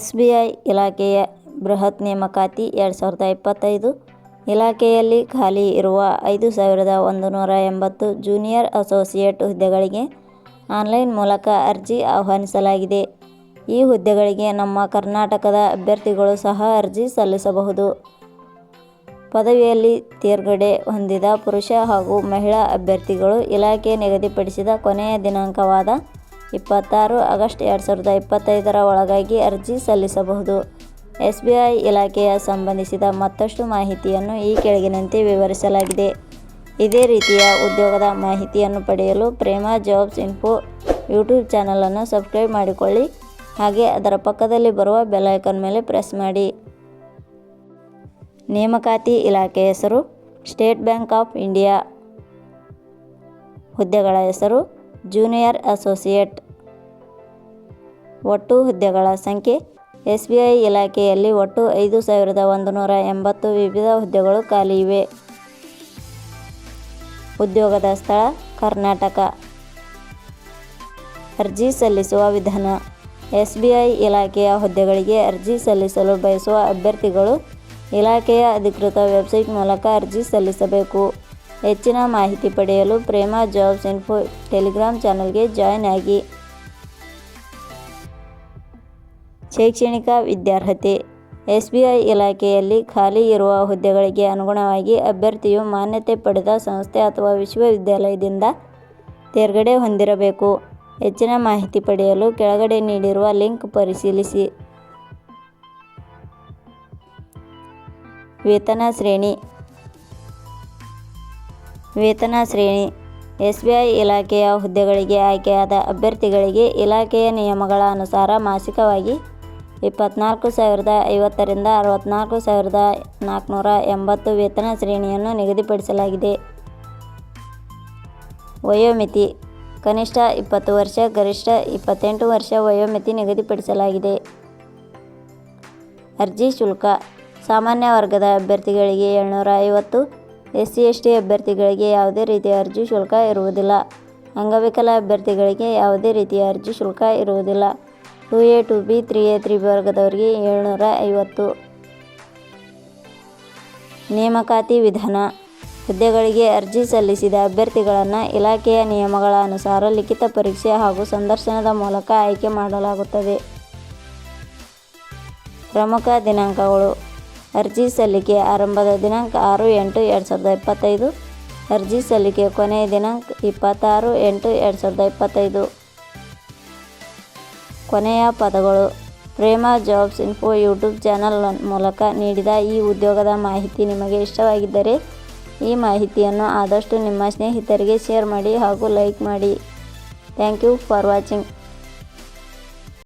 SBI ಇಲಾಖೆಯ ಬೃಹತ್ ನೇಮಕಾತಿ 2025 ಇಲಾಖೆಯಲ್ಲಿ ಖಾಲಿ ಇರುವ 5180 ಜೂನಿಯರ್ ಅಸೋಸಿಯೇಟ್ ಹುದ್ದೆಗಳಿಗೆ ಆನ್ಲೈನ್ ಮೂಲಕ ಅರ್ಜಿ ಆಹ್ವಾನಿಸಲಾಗಿದೆ. ಈ ಹುದ್ದೆಗಳಿಗೆ ನಮ್ಮ ಕರ್ನಾಟಕದ ಅಭ್ಯರ್ಥಿಗಳು ಸಹ ಅರ್ಜಿ ಸಲ್ಲಿಸಬಹುದು. ಪದವಿಯಲ್ಲಿ ತೇರ್ಗಡೆ ಹೊಂದಿದ ಪುರುಷ ಹಾಗೂ ಮಹಿಳಾ ಅಭ್ಯರ್ಥಿಗಳು ಇಲಾಖೆ ನಿಗದಿಪಡಿಸಿದ ಕೊನೆಯ ದಿನಾಂಕವಾದ 26 ಆಗಸ್ಟ್ 2025 ಒಳಗಾಗಿ ಅರ್ಜಿ ಸಲ್ಲಿಸಬಹುದು. SBI ಇಲಾಖೆಯ ಸಂಬಂಧಿಸಿದ ಮತ್ತಷ್ಟು ಮಾಹಿತಿಯನ್ನು ಈ ಕೆಳಗಿನಂತೆ ವಿವರಿಸಲಾಗಿದೆ. ಇದೇ ರೀತಿಯ ಉದ್ಯೋಗದ ಮಾಹಿತಿಯನ್ನು ಪಡೆಯಲು ಪ್ರೇಮಾ ಜಾಬ್ಸ್ ಇನ್ಫೋ ಯೂಟ್ಯೂಬ್ ಚಾನಲನ್ನು ಸಬ್ಸ್ಕ್ರೈಬ್ ಮಾಡಿಕೊಳ್ಳಿ. ಹಾಗೆ ಅದರ ಪಕ್ಕದಲ್ಲಿ ಬರುವ ಬೆಲ್ ಐಕಾನ್ ಮೇಲೆ ಪ್ರೆಸ್ ಮಾಡಿ. ನೇಮಕಾತಿ ಇಲಾಖೆ ಹೆಸರು ಸ್ಟೇಟ್ ಬ್ಯಾಂಕ್ ಆಫ್ ಇಂಡಿಯಾ. ಹುದ್ದೆಗಳ ಹೆಸರು ಜೂನಿಯರ್ ಅಸೋಸಿಯೇಟ್. ಒಟ್ಟು ಹುದ್ದೆಗಳ ಸಂಖ್ಯೆ SBI ಇಲಾಖೆಯಲ್ಲಿ ಒಟ್ಟು 5180 ವಿವಿಧ ಹುದ್ದೆಗಳು ಖಾಲಿ ಇವೆ. ಉದ್ಯೋಗದ ಸ್ಥಳ ಕರ್ನಾಟಕ. ಅರ್ಜಿ ಸಲ್ಲಿಸುವ ವಿಧಾನ SBI ಇಲಾಖೆಯ ಹುದ್ದೆಗಳಿಗೆ ಅರ್ಜಿ ಸಲ್ಲಿಸಲು ಬಯಸುವ ಅಭ್ಯರ್ಥಿಗಳು ಇಲಾಖೆಯ ಅಧಿಕೃತ ವೆಬ್ಸೈಟ್ ಮೂಲಕ ಅರ್ಜಿ ಸಲ್ಲಿಸಬೇಕು. ಹೆಚ್ಚಿನ ಮಾಹಿತಿ ಪಡೆಯಲು ಪ್ರೇಮಾ ಜಾಬ್ಸ್ ಇನ್ಫೋ ಟೆಲಿಗ್ರಾಮ್ ಚಾನಲ್ಗೆ ಜಾಯ್ನ್ ಆಗಿ. ಶೈಕ್ಷಣಿಕ ವಿದ್ಯಾರ್ಹತೆ SBI ಇಲಾಖೆಯಲ್ಲಿ ಖಾಲಿ ಇರುವ ಹುದ್ದೆಗಳಿಗೆ ಅನುಗುಣವಾಗಿ ಅಭ್ಯರ್ಥಿಯು ಮಾನ್ಯತೆ ಪಡೆದ ಸಂಸ್ಥೆ ಅಥವಾ ವಿಶ್ವವಿದ್ಯಾಲಯದಿಂದ ತೇರ್ಗಡೆ ಹೊಂದಿರಬೇಕು. ಹೆಚ್ಚಿನ ಮಾಹಿತಿ ಪಡೆಯಲು ಕೆಳಗಡೆ ನೀಡಿರುವ ಲಿಂಕ್ ಪರಿಶೀಲಿಸಿ. ವೇತನ ಶ್ರೇಣಿ SBI ಇಲಾಖೆಯ ಹುದ್ದೆಗಳಿಗೆ ಆಯ್ಕೆಯಾದ ಅಭ್ಯರ್ಥಿಗಳಿಗೆ ಇಲಾಖೆಯ ನಿಯಮಗಳ ಅನುಸಾರ ಮಾಸಿಕವಾಗಿ 24,050 ರಿಂದ 64,480 ವೇತನ ಶ್ರೇಣಿಯನ್ನು ನಿಗದಿಪಡಿಸಲಾಗಿದೆ. ವಯೋಮಿತಿ ಕನಿಷ್ಠ 20 ವರ್ಷ ಗರಿಷ್ಠ 28 ವರ್ಷ ವಯೋಮಿತಿ ನಿಗದಿಪಡಿಸಲಾಗಿದೆ. ಅರ್ಜಿ ಶುಲ್ಕ ಸಾಮಾನ್ಯ ವರ್ಗದ ಅಭ್ಯರ್ಥಿಗಳಿಗೆ 750, SC/ST ಅಭ್ಯರ್ಥಿಗಳಿಗೆ ಯಾವುದೇ ರೀತಿಯ ಅರ್ಜಿ ಶುಲ್ಕ ಇರುವುದಿಲ್ಲ. ಅಂಗವಿಕಲ ಅಭ್ಯರ್ಥಿಗಳಿಗೆ ಯಾವುದೇ ರೀತಿಯ ಅರ್ಜಿ ಶುಲ್ಕ ಇರುವುದಿಲ್ಲ. 2A 2B 3A 3B ವರ್ಗದವರಿಗೆ 750. ನೇಮಕಾತಿ ವಿಧಾನ ಹುದ್ದೆಗಳಿಗೆ ಅರ್ಜಿ ಸಲ್ಲಿಸಿದ ಅಭ್ಯರ್ಥಿಗಳನ್ನು ಇಲಾಖೆಯ ನಿಯಮಗಳ ಅನುಸಾರ ಲಿಖಿತ ಪರೀಕ್ಷೆ ಹಾಗೂ ಸಂದರ್ಶನದ ಮೂಲಕ ಆಯ್ಕೆ ಮಾಡಲಾಗುತ್ತದೆ. ಪ್ರಮುಖ ದಿನಾಂಕಗಳು ಅರ್ಜಿ ಸಲ್ಲಿಕೆ ಆರಂಭದ ದಿನಾಂಕ 6/8/2025. ಅರ್ಜಿ ಸಲ್ಲಿಕೆ ಕೊನೆಯ ದಿನಾಂಕ 26/8/2025. ಕೊನೆಯ ಪದಗಳು Prema jobs info YouTube channel ಮೂಲಕ ನೀಡಿದ ಈ ಉದ್ಯೋಗದ ಮಾಹಿತಿ ನಿಮಗೆ ಇಷ್ಟವಾಗಿದ್ದರೆ ಈ ಮಾಹಿತಿಯನ್ನು ಆದಷ್ಟು ನಿಮ್ಮ ಸ್ನೇಹಿತರಿಗೆ ಶೇರ್ ಮಾಡಿ ಹಾಗೂ ಲೈಕ್ ಮಾಡಿ. Thank you for watching.